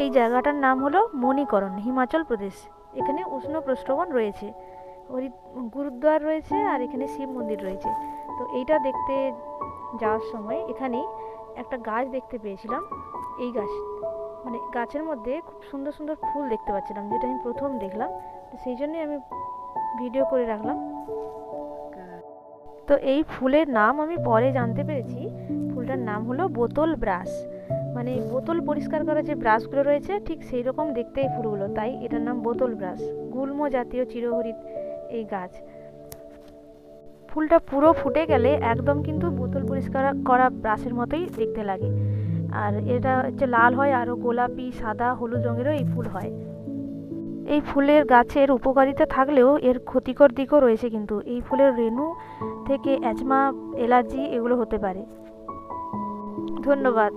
এই জায়গাটার নাম হলো মণিকরণ, হিমাচল প্রদেশ। এখানে উষ্ণ প্রস্রবণ রয়েছে, গুরুদ্বার রয়েছে, আর এখানে শিব মন্দির রয়েছে। তো এইটা দেখতে যাওয়ার সময় এখানেই একটা গাছ দেখতে পেয়েছিলাম। এই গাছ মানে গাছের মধ্যে খুব সুন্দর সুন্দর ফুল দেখতে পাচ্ছিলাম, যেটা আমি প্রথম দেখলাম। তো সেই জন্যই আমি ভিডিও করে রাখলাম। তো এই ফুলের নাম আমি পরে জানতে পেরেছি, ফুলটার নাম হলো বোতল ব্রাশ। মানে বোতল পরিষ্কার করার যে ব্রাশগুলো রয়েছে ঠিক সেই রকম দেখতে এই ফুলগুলো, তাই এটার নাম বোতল ব্রাশ। গুল্ম জাতীয় চিরহরিৎ এই গাছ। ফুলটা পুরো ফুটে গেলে একদম কিন্তু বোতল পরিষ্কার করা ব্রাশের মতোই দেখতে লাগে। আর এটা হচ্ছে লাল হয়, আরও গোলাপি, সাদা, হলুদ রঙেরও এই ফুল হয়। এই ফুলের গাছের উপকারিতা থাকলেও এর ক্ষতিকর দিকও রয়েছে, কিন্তু এই ফুলের রেণু থেকে অ্যাজমা, অ্যালার্জি এগুলো হতে পারে। ধন্যবাদ।